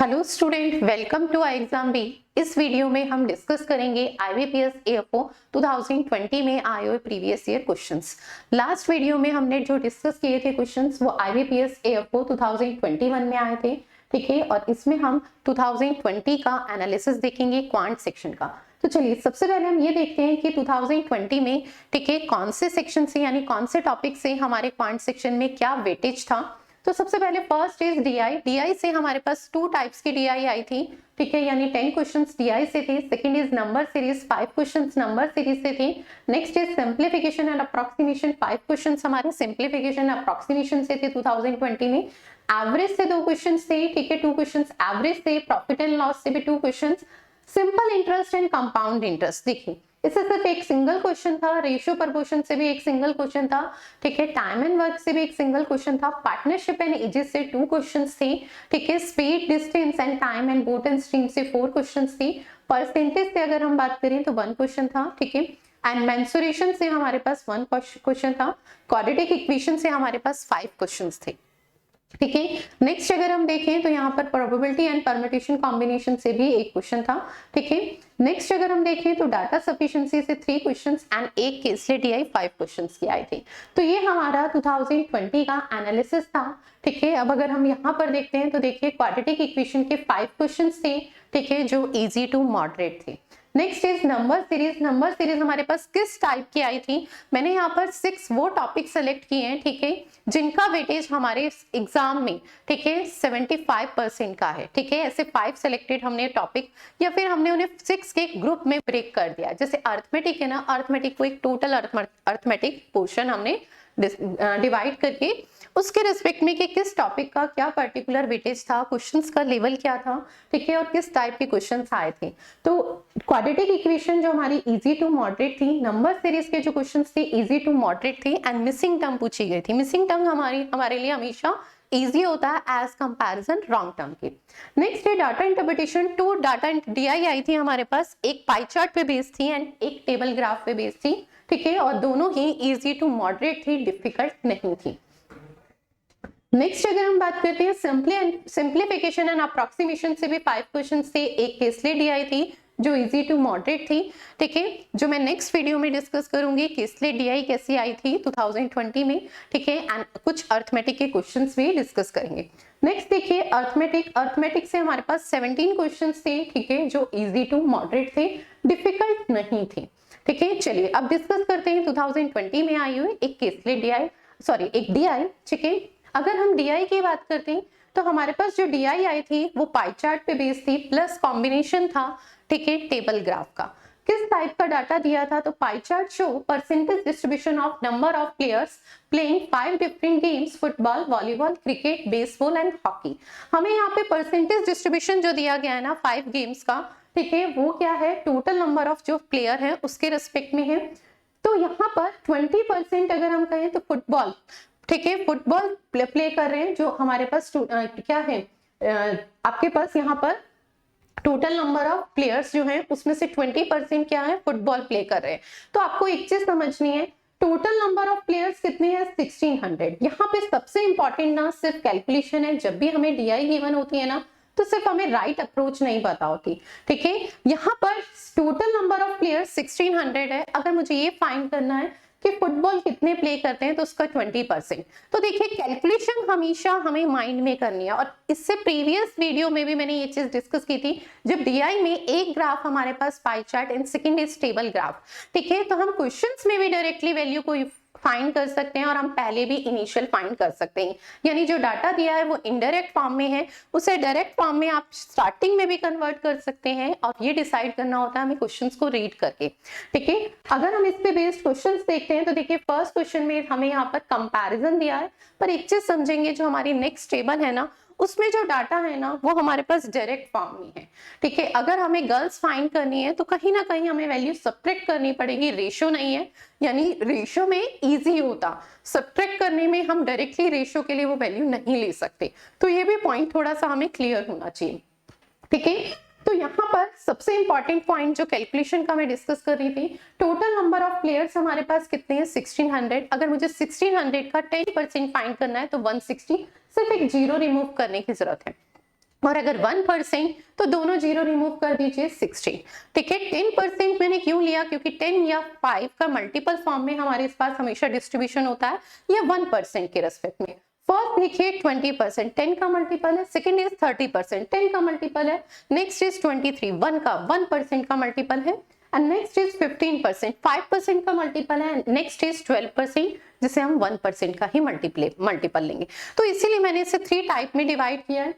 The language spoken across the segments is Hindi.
Hello student, welcome to I exam B. इस वीडियो में हम डिस्कस करेंगे IBPS AFO 2020 में आए हुए previous year questions. Last video में हमने जो डिस्कस किए थे क्वेश्चंस वो IBPS AFO 2021 में आए थे, ठीक है। और इसमें हम 2020 का एनालिसिस देखेंगे क्वांट सेक्शन का। तो चलिए सबसे पहले हम ये देखते हैं कि 2020 में, ठीक है, कौन से सेक्शन से यानी कौन से टॉपिक से हमारे क्वांट सेक्शन में क्या वेटेज था। तो सबसे पहले फर्स्ट इज डीआई से हमारे पास 2 टाइप्स की डीआई आई थी, ठीक है, यानी 10 क्वेश्चंस डीआई से थे। Second is number series, 5 questions number series से थे। Next is simplification and approximation, 5 questions हमारे सिंप्लीफिकेशन अप्रोक्सीमेशन से थे 2020 में। एवरेज से 2 क्वेश्चंस थे, ठीक है, 2 क्वेश्चंस एवरेज से। प्रॉफिट एंड लॉस से भी 2 questions. Simple interest and compound interest, देखिए इससे सिर्फ एक सिंगल क्वेश्चन था। रेशियो प्रपोर्शन से भी एक सिंगल क्वेश्चन था, ठीक है। टाइम एंड वर्क से भी एक सिंगल क्वेश्चन था। पार्टनरशिप एंड एजेस से 2 क्वेश्चंस थे, ठीक है। Speed, distance and time and boat and stream से 4 क्वेश्चंस थे। परसेंटेज से अगर हम बात करें तो 1 क्वेश्चन था, ठीक है। एंड मेंसुरेशन से हमारे पास 1 क्वेश्चन था। क्वाड्रेटिक इक्वेशन से हमारे पास 5 क्वेश्चंस थे, ठीक है। नेक्स्ट अगर हम देखें तो यहाँ पर प्रोबेबिलिटी एंड परम्यूटेशन कॉम्बिनेशन से भी एक क्वेश्चन था, ठीक है। नेक्स्ट अगर हम देखें तो डाटा सफिशिएंसी से 3 क्वेश्चंस एंड एक केसलेट डीआई 5 क्वेश्चंस की आई थी। तो ये हमारा 2020 का एनालिसिस था, ठीक है। अब अगर हम यहाँ पर देखते हैं तो देखिए क्वाड्रेटिक इक्वेशन के 5 क्वेश्चंस थे, ठीक है, जो इजी टू मॉडरेट थे। Next is number series. Number series हमारे पास किस टाइप की आई थी, मैंने यहाँ पर 6 वो टॉपिक सेलेक्ट किए हैं, ठीक है, जिनका वेटेज हमारे एग्जाम में, ठीक है, 75% का है, ठीक है। ऐसे 5 सिलेक्टेड हमने टॉपिक, या फिर हमने उन्हें 6 के ग्रुप में ब्रेक कर दिया। जैसे अर्थमेटिक है ना, अर्थमेटिक को एक टोटल अर्थमेटिक पोर्शन हमने डिवाइड करके उसके रिस्पेक्ट में कि किस टॉपिक का क्या पर्टिकुलर वेटेज था, क्वेश्चंस का लेवल क्या था, ठीक है, और किस टाइप के क्वेश्चंस आए थे। तो क्वाड्रेटिक इक्वेशन जो हमारी इजी टू मॉडरेट थी, नंबर सीरीज के जो क्वेश्चंस थे इजी टू मॉडरेट थे, एंड मिसिंग टर्म पूछी गई थी। मिसिंग टर्म हमारे लिए हमेशा इजी होता है एज कंपैरिजन रॉन्ग टर्म के। नेक्स्ट है डाटा इंटरप्रिटेशन। 2 डाटा डीआई आई थी हमारे पास, एक पाई चार्ट पे बेस्ड थी एंड एक टेबल ग्राफ पे बेस्ड थी, ठीक है, और दोनों ही इजी टू मॉडरेट थी, डिफिकल्ट नहीं थी। नेक्स्ट अगर हम बात करते हैं सिंप्लीफिकेशन एंड अप्रोक्सीमेशन से भी 5 क्वेश्चन थे, एक केसलेट डीआई थी जो इजी टू मॉडरेट थी, ठीक है, जो मैं नेक्स्ट वीडियो में डिस्कस करूंगी केसलेट डीआई कैसी आई थी 2020 में, ठीक है, एंड कुछ अर्थमेटिक के क्वेश्चंस भी डिस्कस करेंगे। नेक्स्ट देखिए अर्थमेटिक से हमारे पास 17 क्वेश्चंस थे, ठीक है, जो इजी टू मॉडरेट थे, डिफिकल्ट नहीं थे, ठीक है। चलिए अब डिस्कस करते हैं 2020 में आई हुई एक केसलेट डीआई, सॉरी एक डीआई, ठीक है। अगर हम डीआई की बात करते हैं तो हमारे पास जो डीआई आई थी वो पाई चार्ट पे बेस्ड थी, प्लस कॉम्बिनेशन था, ठीक है, टेबल ग्राफ का। किस टाइप का डाटा दिया था, तो pie chart show percentage distribution of number of players playing 5 different games, football, volleyball, cricket, baseball and hockey. हमें यहाँ पे परसेंटेज डिस्ट्रीब्यूशन जो दिया गया है ना 5 गेम्स का, ठीक है, वो क्या है, टोटल नंबर ऑफ जो प्लेयर है उसके रेस्पेक्ट में है। तो यहाँ पर 20% अगर हम कहें तो फुटबॉल, ठीक है, फुटबॉल प्ले कर रहे हैं, जो हमारे पास क्या है, आपके पास यहाँ पर टोटल नंबर ऑफ प्लेयर्स जो हैं उसमें से 20% क्या है, फुटबॉल प्ले कर रहे हैं। तो आपको एक चीज समझनी है, टोटल नंबर ऑफ प्लेयर्स कितने हैं, 1600। यहाँ पे सबसे इंपॉर्टेंट ना सिर्फ कैलकुलेशन है। जब भी हमें डीआई गिवन होती है ना तो सिर्फ हमें राइट अप्रोच नहीं पता होती, ठीक है। यहाँ पर टोटल नंबर ऑफ प्लेयर्स 1600 है। अगर मुझे ये फाइंड करना है कि फुटबॉल कितने प्ले करते हैं तो उसका 20%। तो देखिए कैलकुलेशन हमेशा हमें माइंड में करनी है। और इससे प्रीवियस वीडियो में भी मैंने ये चीज डिस्कस की थी, जब डीआई में एक ग्राफ हमारे पास pie chart and second is table graph, ठीक है, तो हम क्वेश्चंस में भी डायरेक्टली वैल्यू को फाइंड कर सकते हैं और हम पहले भी इनिशियल फाइंड कर सकते हैं। यानी जो डाटा दिया है वो इनडायरेक्ट फॉर्म में है, उसे डायरेक्ट फॉर्म में आप स्टार्टिंग में भी कन्वर्ट कर सकते हैं, और ये डिसाइड करना होता है हमें क्वेश्चंस को रीड करके, ठीक है। अगर हम इस पे बेस्ड क्वेश्चंस देखते हैं तो देखिए फर्स्ट क्वेश्चन में हमें यहाँ पर कंपैरिजन दिया है, पर एक चीज समझेंगे, जो हमारी नेक्स्ट टेबल है ना उसमें जो डाटा है ना वो हमारे पास डायरेक्ट फॉर्म में है, ठीक है। अगर हमें गर्ल्स फाइंड करनी है तो कहीं ना कहीं हमें वैल्यू सब्ट्रैक्ट करनी पड़ेगी, रेशियो नहीं है, यानी रेशियो में इजी होता, सब्ट्रैक्ट करने में हम डायरेक्टली रेशियो के लिए वो वैल्यू नहीं ले सकते। तो ये भी पॉइंट थोड़ा सा हमें क्लियर होना चाहिए, ठीक है। तो यहाँ पर सबसे इंपॉर्टेंट पॉइंट जो कैलकुलेशन का मैं डिस्कस कर रही थी, टोटल नंबर ऑफ प्लेयर्स हमारे पास कितने हैं, 1600। अगर मुझे 1600 का 10% फाइंड करना है तो 160, सिर्फ एक जीरो रिमूव करने की जरूरत है। और अगर 1% तो दोनों जीरो रिमूव कर दीजिए 16। ठीक है, 10% मैंने क्यों लिया, क्योंकि 10 या 5 का मल्टीपल फॉर्म में हमारे पास हमेशा डिस्ट्रीब्यूशन होता है, या 1% के रेस्पेक्ट में। फर्स्ट देखिए 20%, 10 का मल्टीपल है। सेकंड इज 30%, 10 का मल्टीपल है। नेक्स्ट इज 23, 1% का मल्टीपल है। एंड नेक्स्ट इज 15%, 5% का मल्टीपल है। नेक्स्ट इज 12%, जिसे हम 1% का ही मल्टीपल लेंगे। तो इसीलिए मैंने इसे 3 टाइप में डिवाइड किया है।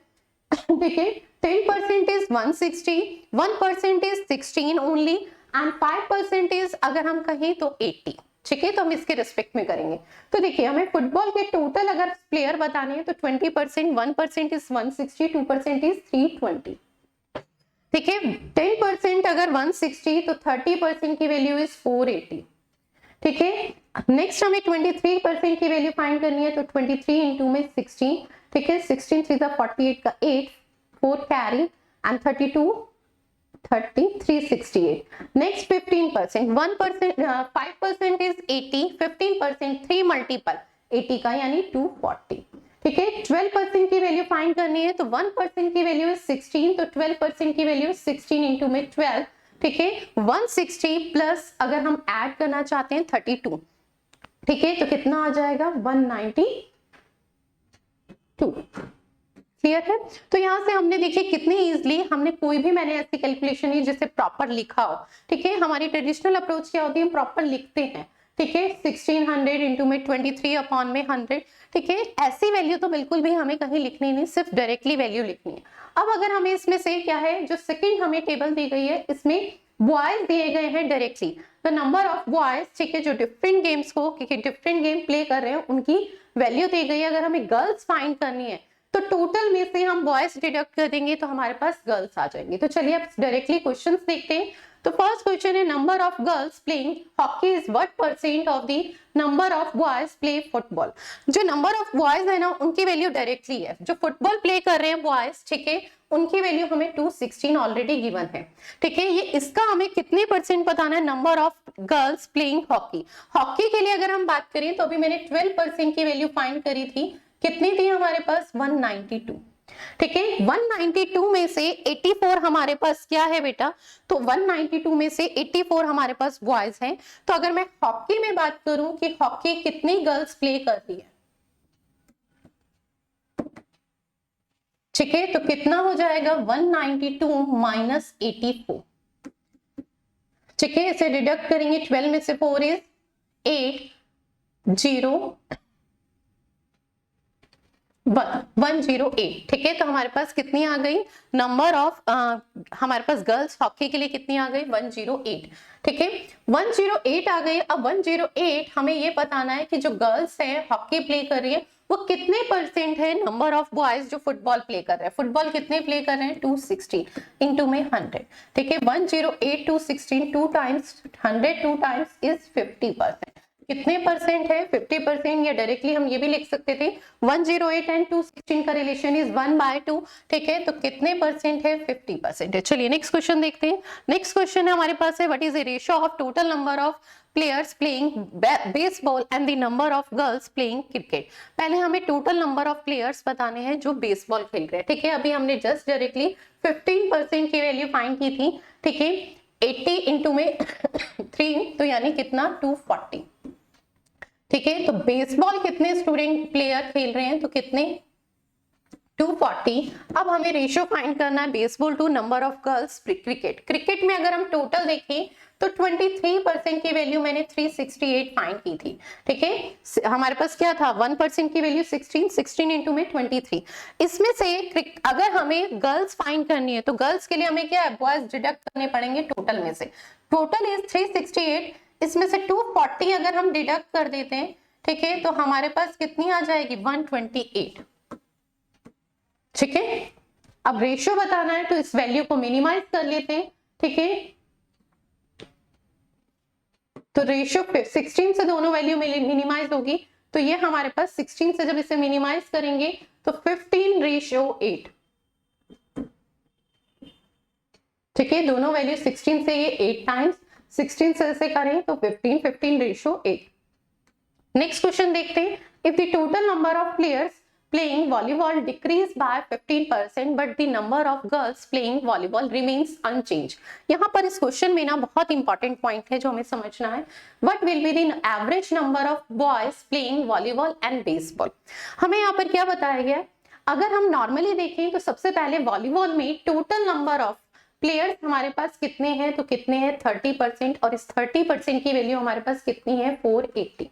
ठीक है, 10% is 160, 1% is 16 only, and 5% is अगर हम कहें तो 80। ठीक है, तो हम इसके रिस्पेक्ट में करेंगे। तो देखिए, हमें फुटबॉल के टोटल अगर प्लेयर बताने हैं तो 20%, 1% इज 160, 2% इज 320। ठीक है, 10% अगर 160 तो 30% की वैल्यू इज 480। ठीक है, नेक्स्ट हमें 23% की वैल्यू फाइंड करनी है, तो 23 इंटू में 16। ठीक है, 16 3 48 का 8, 4 carry, and 32 30 368। Next 15%, 1% 5% is 80, 15% 3 multiple 80 का यानी 240। ठीक है, 12% की वैल्यू फाइंड करनी है, तो 1% की वैल्यू इज 16, तो 12% की वैल्यू 16 इंटू में 12। ठीक है, 160 प्लस अगर हम ऐड करना चाहते हैं 32। ठीक है, तो कितना आ जाएगा 192। क्लियर है? तो यहां से हमने देखिए कितनी इजीली हमने कोई भी मैंने ऐसी कैलकुलेशन नहीं जिसे प्रॉपर लिखा हो। ठीक है, हमारी ट्रेडिशनल अप्रोच क्या होती है, हम प्रॉपर लिखते हैं। ठीक है, 1600 इंटू में 23 अपॉन में 100। ठीक है, ऐसी वैल्यू तो बिल्कुल भी हमें कहीं लिखनी नहीं, सिर्फ डायरेक्टली वैल्यू लिखनी है। अब अगर हमें इसमें से क्या है, जो सेकंड हमें टेबल दी गई है, इसमें बॉयज दिए गए हैं directly, the number of boys. ठीक है, जो डिफरेंट गेम्स को डिफरेंट गेम प्ले कर रहे हैं उनकी वैल्यू दी गई है। अगर हमें गर्ल्स फाइंड करनी है तो टोटल में से हम बॉयज डिडक्ट कर देंगे तो हमारे पास गर्ल्स आ जाएंगे। तो चलिए अब डायरेक्टली क्वेश्चंस देखते हैं। तो फर्स्ट क्वेश्चन है, number of girls playing hockey is what percent of the number of boys play football. जो नंबर ऑफ बॉयज है ना, उनकी वैल्यू डायरेक्टली है। जो फुटबॉल प्ले कर रहे हैं बॉयज, ठीक है, उनकी वैल्यू हमें 216 ऑलरेडी गिवन है। ठीक है, ये इसका हमें कितने परसेंट बताना है, number of girls playing hockey. Hockey के लिए अगर हम बात करें तो अभी मैंने 12% की वैल्यू फाइंड करी थी, कितनी थी हमारे पास 192। ठीक है, 192 में से 84 हमारे पास क्या है बेटा, तो 192 में से 84 हमारे पास बॉयज हैं। तो अगर मैं हॉकी में बात करूं कि हॉकी कितनी गर्ल्स प्ले कर रही है, ठीक है, तो कितना हो जाएगा 192 माइनस 84। ठीक है, इसे डिडक्ट करेंगे, 12 में से 4 इज 8, 0 108। ठीक है, तो हमारे पास कितनी आ गई नंबर ऑफ हमारे पास गर्ल्स हॉकी के लिए कितनी आ गई 108। ठीक है, 108 आ गई। अब 108 हमें ये बताना है कि जो गर्ल्स है हॉकी प्ले कर रही है वो कितने परसेंट है नंबर ऑफ बॉयज जो फुटबॉल प्ले कर रहे हैं। फुटबॉल कितने प्ले कर रहे हैं 260 इंटू में 100। ठीक है, 108 216 2 टाइम्स 100 2 टाइम्स इज 50%। कितने परसेंट है 50%, या डायरेक्टली हम ये भी लिख सकते थे 108 एंड 216 का रिलेशन इज 1/2। ठीक है, तो कितने परसेंट है 50% है। चलिए नेक्स्ट क्वेश्चन देखते हैं। नेक्स्ट क्वेश्चन है हमारे पास है, what is the ratio of total number of players playing baseball and the number of girls playing cricket. पहले हमें टोटल नंबर ऑफ प्लेयर्स बताने हैं जो बेसबॉल खेल रहे हैं। ठीक है, अभी हमने जस्ट डायरेक्टली 15% की वैल्यू फाइंड की थी। ठीक है, 80 इंटू में 3 तो यानी कितना 240। ठीक है, तो बेसबॉल कितने स्टूडेंट प्लेयर खेल रहे हैं, तो कितने 240। अब हमें रेशियो फाइंड करना है baseball to number of girls cricket. Cricket में अगर हम टोटल देखें तो 23% की वैल्यू मैंने 368 फाइंड की थी। ठीक है, हमारे पास क्या था 1% की वैल्यू 16 इंटू में 23। इसमें से अगर हमें गर्ल्स फाइंड करनी है तो गर्ल्स के लिए हमें क्या है बॉयज डिडक्ट करने पड़ेंगे टोटल में से। टोटल इज 368, इसमें से 240 अगर हम डिडक्ट कर देते हैं, ठीक है, तो हमारे पास कितनी आ जाएगी 128। ठीक है, अब रेशियो बताना है तो इस वैल्यू को मिनिमाइज कर लेते हैं। ठीक है, तो रेशियो 16 से दोनों वैल्यू मिनिमाइज होगी, तो ये हमारे पास 16 से जब इसे मिनिमाइज करेंगे तो 15:8। ठीक है, दोनों वैल्यू 16 से ये 8 टाइम्स, 16 से इसे करें तो 15:8। नेक्स्ट क्वेश्चन देखते हैं, if the total number of players playing volleyball decreased by 15% but the number of girls playing volleyball remains unchanged. यहाँ पर इस क्वेश्चन में ना बहुत इंपॉर्टेंट पॉइंट है जो हमें समझना है. What will be the average number of boys playing volleyball and baseball? हमें यहाँ पर क्या बताया गया है, अगर हम नॉर्मली देखें तो सबसे पहले वॉलीबॉल में टोटल नंबर ऑफ प्लेयर्स हमारे पास कितने हैं, तो कितने हैं 30%, और इस 30% की वैल्यू हमारे पास कितनी है 480.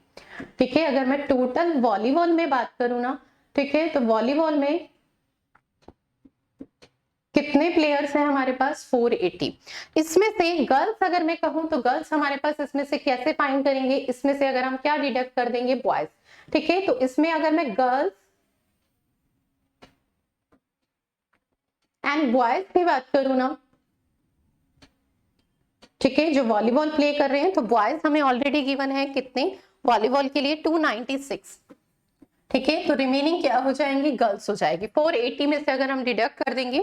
ठीक है, अगर मैं टोटल वॉलीबॉल में बात करूं ना, ठीक है, तो वॉलीबॉल में कितने प्लेयर्स हैं हमारे पास 480. इसमें से गर्ल्स अगर मैं कहूं तो गर्ल्स हमारे पास इसमें से कैसे फाइंड करेंगे, इसमें से अगर हम क्या डिडक्ट कर देंगे बॉयज. ठीक है, तो इसमें अगर मैं गर्ल्स एंड बॉयज की बात करूं ना, ठीक है, जो वॉलीबॉल प्ले कर रहे हैं, तो बॉयज हमें ऑलरेडी गिवन है कितने वॉलीबॉल के लिए 296. ठीक है, तो रिमेनिंग क्या हो जाएंगी, गर्ल्स हो जाएगी. 480 में से अगर हम डिडक्ट कर देंगे,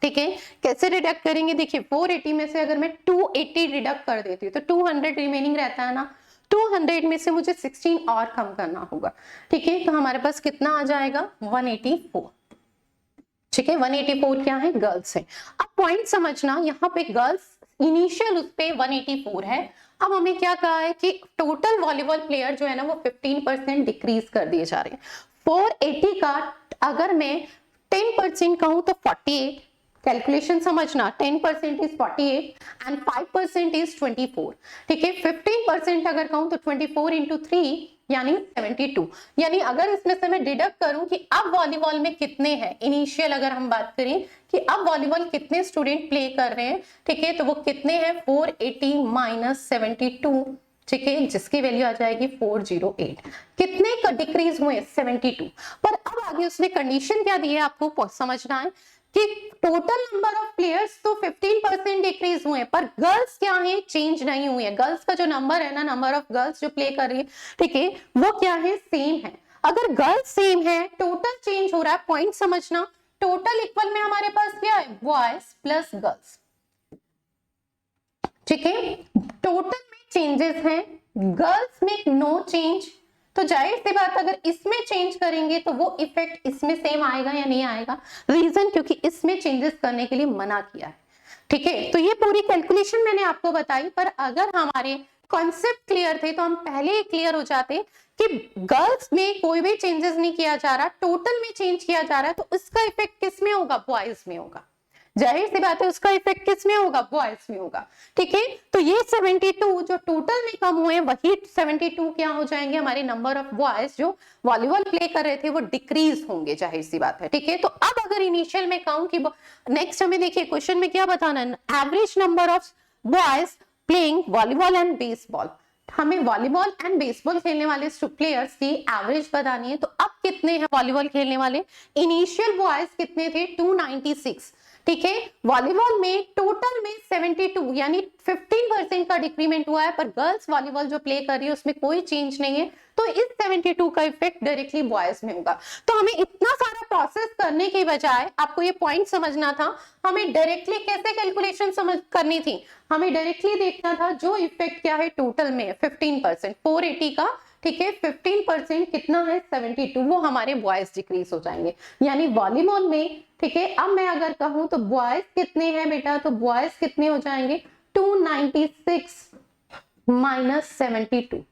ठीक है, कैसे डिडक्ट करेंगे, देखिए 480 में से अगर मैं 280 डिडक्ट कर देती हूँ तो 200 रिमेनिंग रहता है ना, 200 में से मुझे 16 और कम करना होगा. ठीक है, तो हमारे पास कितना आ जाएगा 184. ठीक है, 184 क्या है, गर्ल्स है. अब पॉइंट समझना, यहाँ पे गर्ल्स इनिशियल उस पे 184 है. अब हमें क्या कहा है कि टोटल वॉलीबॉल प्लेयर जो है ना वो 15% डिक्रीज कर दिए जा रहे हैं. 480 का अगर मैं 10% कहूं तो 48. कैलकुलेशन समझना, 10% इज 48 एंड 5% इज 24. ठीक है, 15% अगर कहूं तो 24 इंटू 3 यानी 72. यानी अगर इसमें से मैं डिडक्ट करूं कि अब वॉलीबॉल में कितने हैं इनिशियल, अगर हम बात करें कि अब वॉलीबॉल कितने स्टूडेंट प्ले कर रहे हैं, ठीक है, तो वो कितने हैं 480 माइनस 72. ठीक है, जिसकी वैल्यू आ जाएगी 408. कितने का डिक्रीज हुए 72. पर अब आगे उसने कंडीशन क्या दी है आपको समझना है कि टोटल नंबर ऑफ प्लेयर्स तो 15% डिक्रीज हुए पर गर्ल्स क्या है, चेंज नहीं हुई है. गर्ल्स का जो नंबर है ना, नंबर ऑफ गर्ल्स जो प्ले कर रही है, ठीक है, वो क्या है, सेम है. अगर गर्ल्स सेम है, टोटल चेंज हो रहा है. पॉइंट समझना, टोटल इक्वल में हमारे पास क्या है, बॉयज प्लस गर्ल्स. ठीक है, टोटल में चेंजेस हैं, गर्ल्स में नो चेंज. तो जाहिर सी बात अगर इसमें चेंज करेंगे तो वो इफेक्ट इसमें सेम आएगा या नहीं आएगा. रीजन क्योंकि इसमें चेंजेस करने के लिए मना किया है. ठीक है, तो ये पूरी कैलकुलेशन मैंने आपको बताई. पर अगर हमारे कॉन्सेप्ट क्लियर थे तो हम पहले ही क्लियर हो जाते कि गर्ल्स में कोई भी चेंजेस नहीं किया जा रहा, टोटल में चेंज किया जा रहा है, तो उसका इफेक्ट किस में होगा, बॉयज में होगा. जाहिर सी बात है उसका इफेक्ट किस में होगा, बॉयज में होगा. ठीक है, तो ये 72 जो टोटल में कम हुए, वही 72 क्या हो जाएंगे, हमारे नंबर ऑफ बॉयज जो वॉलीबॉल प्ले कर रहे थे वो डिक्रीज होंगे. जाहिर सी बात है. ठीक है, तो अब अगर इनिशियल में कहूं कि नेक्स्ट हमें देखिए क्वेश्चन में क्या बताना है, average number of boys playing volleyball and baseball. हमें वॉलीबॉल एंड बेसबॉल खेलने वाले प्लेयर्स की एवरेज बतानी है. तो अब कितने हैं वॉलीबॉल खेलने वाले, इनिशियल बॉयज कितने थे 296. ठीक है, वॉलीबॉल में टोटल में 72 यानी 15% का डिक्रीमेंट हुआ है, पर गर्ल्स वॉलीबॉल जो प्ले कर रही है उसमें कोई चेंज नहीं है. तो इस 72 का इफेक्ट डायरेक्टली बॉयज में होगा. तो हमें इतना सारा प्रोसेस करने के बजाय आपको ये पॉइंट समझना था, हमें डायरेक्टली कैसे कैलकुलेशन समझ करनी थी. हमें डायरेक्टली देखना था जो इफेक्ट क्या है टोटल में 15%, 480 का. ठीक है, 15% कितना है 72, वो हमारे बॉयज डिक्रीज हो जाएंगे. यानी वॉलीबॉल में, ठीक है, अब मैं अगर कहूं तो बॉयज कितने हैं बेटा, तो बॉयज कितने हो जाएंगे 296 माइनस 72.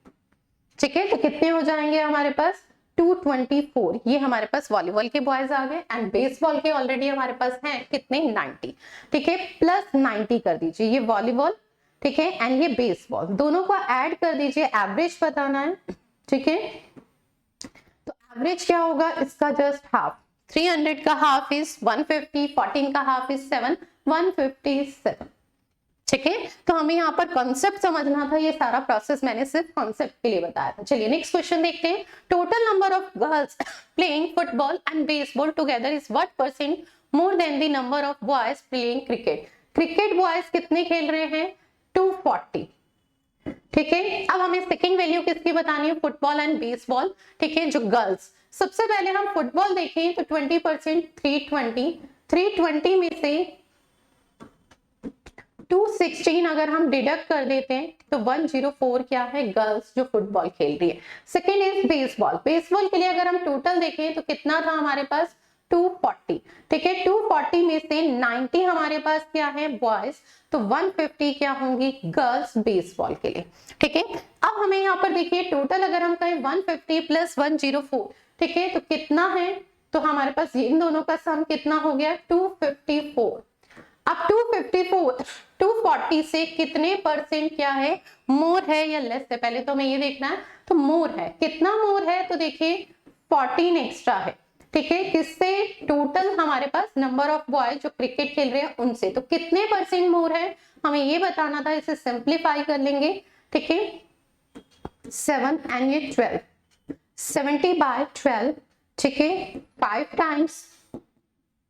ठीक है, तो कितने हो जाएंगे हमारे पास 224. ये हमारे पास वॉलीबॉल के बॉयज आ गए. एंड बेसबॉल के ऑलरेडी हमारे पास हैं कितने 90. ठीक है, प्लस 90 कर दीजिए, ये वॉलीबॉल, ठीक है, एंड ये बेसबॉल, दोनों को ऐड कर दीजिए. एवरेज बताना है. ठीक है, तो एवरेज क्या होगा इसका, जस्ट हाफ. 300 का हाफ इज 150, 14 का हाफ इज 7, 157. ठीक है, तो हमें यहाँ पर कॉन्सेप्ट समझना था. ये सारा प्रोसेस मैंने सिर्फ कॉन्सेप्ट के लिए बताया था. चलिए नेक्स्ट क्वेश्चन देखते हैं. Total number of girls playing football and baseball together is what percent more than the number of boys playing cricket. Cricket boys कितने खेल रहे हैं 240. ठीक है, अब हमें सेकंड वैल्यू किसकी बतानी है, फुटबॉल एंड बेसबॉल. ठीक है, जो गर्ल्स, सबसे पहले हम फुटबॉल देखें तो 20% 320 में से 216 अगर हम डिडक्ट कर देते हैं तो 104 क्या है, गर्ल्स जो फुटबॉल खेल रही है। Second is baseball. बेसबॉल के लिए अगर हम टोटल देखें तो कितना था हमारे पास, 240। ठीक है, 240 में से 90 हमारे पास क्या है, बॉयज, तो 150 क्या होंगी, गर्ल्स बेसबॉल के लिए। ठीक है, अब हमें यहाँ पर देखिए टोटल अगर हम कहें 150 प्लस 104, ठीक है, तो कितना है, तो हमारे पास इन दोनों का सम कितना हो गया, 254। अब 254 240 से कितने परसेंट क्या है, मोर है या लेस है, पहले तो हमें ये देखना है। तो मोर है, कितना मोर है, तो देखिए 14 एक्स्ट्रा है। ठीक है, किससे, टोटल हमारे पास नंबर ऑफ बॉय जो क्रिकेट खेल रहे हैं उनसे, तो कितने परसेंट मोर है हमें ये बताना था। इसे सिंप्लीफाई कर लेंगे। ठीक है, 7 एंड ये 12, 70/12। ठीक है, 5 टाइम्स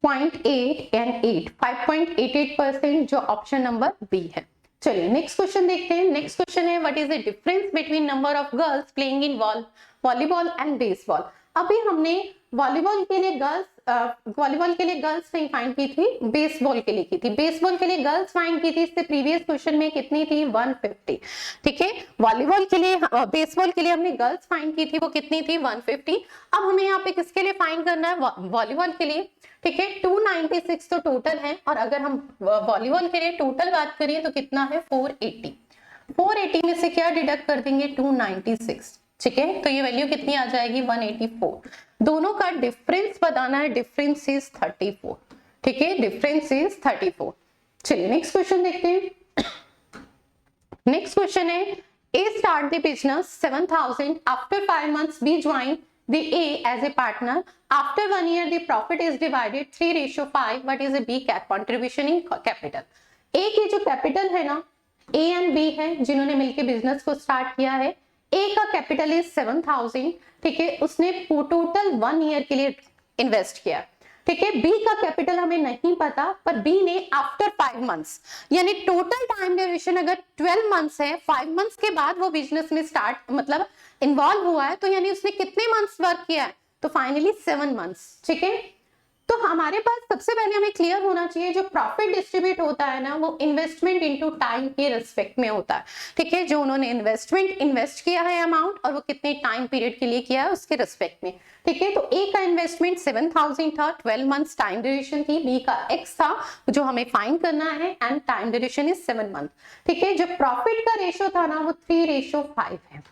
0.8 एंड 8, 5.88% जो ऑप्शन नंबर बी है। चलिए नेक्स्ट क्वेश्चन देखते हैं। नेक्स्ट क्वेश्चन है, what is the difference between number of girls playing in volleyball and baseball. अभी हमने वॉलीबॉल के लिए गर्ल्स नहीं फाइंड की थी, बेसबॉल के लिए की थी। बेसबॉल के लिए गर्ल्स फाइंड की थी, इससे प्रीवियस क्वेश्चन में कितनी थी, 150। ठीक है, वॉलीबॉल के लिए बेसबॉल के लिए हमने गर्ल्स फाइंड की थी, वो कितनी थी, 150। अब हमें यहाँ पे किसके लिए फाइंड करना है, वॉलीबॉल के लिए। ठीक है, 296 तो टोटल है, और अगर हम वॉलीबॉल के लिए टोटल बात करें तो कितना है, 480। 480 में से क्या डिडक्ट कर देंगे, 296। ठीक है, तो ये वैल्यू कितनी आ जाएगी, 184। दोनों का डिफरेंस बताना है, डिफरेंस इज 34। ठीक है, डिफरेंस इज 34। चलिए नेक्स्ट क्वेश्चन देखते हैं। नेक्स्ट क्वेश्चन है, A start the business 7000, after 5 months B join the A as a partner. After 1 year, the profit is divided 3:5. What is the B contribution in capital? A की जो कैपिटल है ना, A एंड B है जिन्होंने मिलकर बिजनेस को स्टार्ट किया है। A का कैपिटल इज 7000। ठीक है, उसने टोटल 1 ईयर के लिए इन्वेस्ट किया। ठीक है, बी का कैपिटल हमें नहीं पता, पर बी ने आफ्टर 5 months, यानी टोटल टाइम ड्यूरेशन अगर 12 months है, 5 months के बाद वो बिजनेस में स्टार्ट मतलब इन्वॉल्व हुआ है, तो यानी उसने कितने मंथ्स वर्क किया है, तो फाइनली 7 months। ठीक है, तो हमारे पास सबसे पहले हमें क्लियर होना चाहिए, जो प्रॉफिट डिस्ट्रीब्यूट होता है ना, वो इन्वेस्टमेंट इनटू टाइम के रिस्पेक्ट में होता है। ठीक है, जो उन्होंने इन्वेस्ट किया है अमाउंट, और वो कितने टाइम पीरियड के लिए किया है उसके रिस्पेक्ट में। ठीक है, तो ए का इन्वेस्टमेंट 7000 था, 12 months टाइम ड्यूरेशन थी, बी का एक्स था जो हमें फाइंड करना है, and time duration is 7 months। ठीक है, जो प्रॉफिट का रेशियो था ना, वो 3:5 है।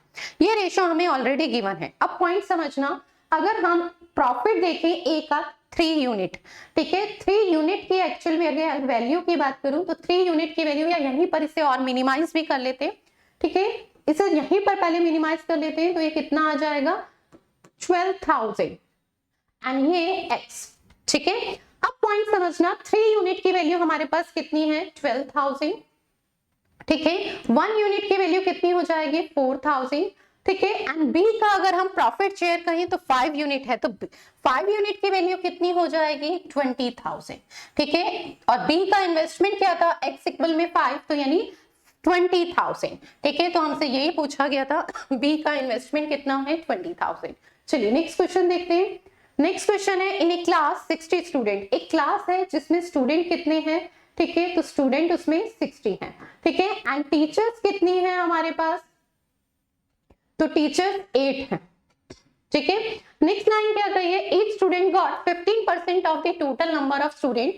ये रेशियो हमें ऑलरेडी गिवन है। अब पॉइंट समझना, अगर हम प्रॉफिट देखें ए का 3 यूनिट, ठीक है, 3 यूनिट की एक्चुअल में अगर वैल्यू की बात करूं तो 3 यूनिट की वैल्यू, या यहीं पर इसे और मिनिमाइज भी कर लेते हैं। ठीक है, इसे यहीं पर पहले मिनिमाइज कर लेते हैं, तो ये कितना आ जाएगा, 12000 एंड ये एक्स। ठीक है, अब पॉइंट समझना, 3 यूनिट की वैल्यू हमारे पास कितनी है, 12000। ठीक है, 1 यूनिट की वैल्यू कितनी हो जाएगी, 4000। ठीक है, एंड बी का अगर हम प्रॉफिट शेयर कहें तो 5 यूनिट है, तो 5 यूनिट की वैल्यू कितनी हो जाएगी, 20000। ठीक है, और बी का इन्वेस्टमेंट क्या था, एक्स इक्वल में 5, तो यानी 20000। ठीक है, तो हमसे यही पूछा गया था, बी का इन्वेस्टमेंट कितना है, 20000। चलिए नेक्स्ट क्वेश्चन देखते हैं। नेक्स्ट क्वेश्चन है, इन ए क्लास 60 स्टूडेंट। एक क्लास है जिसमें स्टूडेंट कितने हैं, ठीक है, तो स्टूडेंट उसमें 60 हैं। ठीक है, एंड टीचर्स कितनी है हमारे पास, तो टीचर 8 है। ठीक है, नेक्स्ट लाइन क्या कही है, each student got 15% of the total number of student.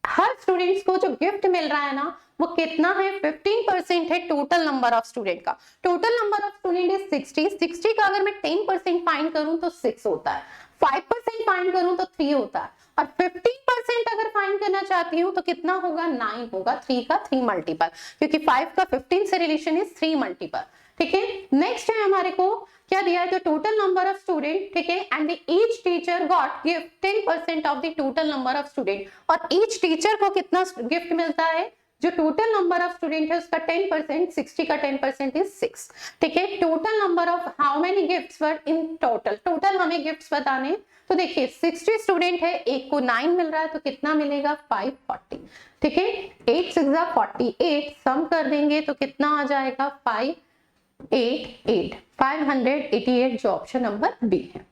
Her students को जो गिफ्ट मिल रहा है ना, वो कितना है, 15% है टोटल नंबर ऑफ स्टूडेंट का। Total number of student is 60 का अगर मैं 10% फाइंड करूं तो 6 होता है, 5% फाइंड करूं तो 3 होता है, और 15% अगर फाइंड करना चाहती हूं तो कितना होगा, 9 होगा, 3 का 3 मल्टीपल, क्योंकि 5 का 15 से रिलेशन इज 3 मल्टीपल। ठीक है, नेक्स्ट है हमारे को क्या दिया है, तो टोटल नंबर ऑफ स्टूडेंट। ठीक है, and each teacher got gift 10% of the total number of student, और ईच टीचर को कितना गिफ्ट मिलता है, जो टोटल नंबर ऑफ स्टूडेंट है उसका 10%, 60 का 10% इज 6। ठीक है, total number of how many gifts were in total, total हमें गिफ्ट्स बताने, तो देखिए 60 स्टूडेंट है, एक को 9 मिल रहा है, तो कितना मिलेगा, 540। ठीक है, 8 6 48, सम कर देंगे तो कितना आ जाएगा, 588 जो ऑप्शन नंबर बी है।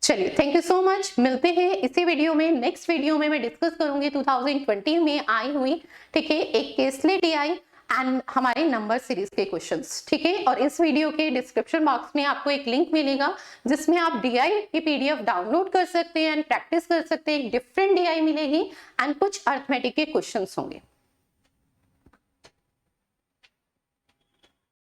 चलिए, थैंक यू सो मच। मिलते हैं इसी वीडियो में। नेक्स्ट वीडियो में मैं डिस्कस करूंगी 2020 में आई हुई, ठीक है, एक केसलेट एआई एंड हमारे नंबर सीरीज के क्वेश्चंस, ठीक है। और इस वीडियो के डिस्क्रिप्शन बॉक्स में आपको एक लिंक मिलेगा जिसमें आप डीआई की पीडीएफ डाउनलोड कर सकते हैं एंड प्रैक्टिस कर सकते हैं। डिफरेंट डीआई मिलेगी एंड कुछ अर्थमेटिक के क्वेश्चंस होंगे।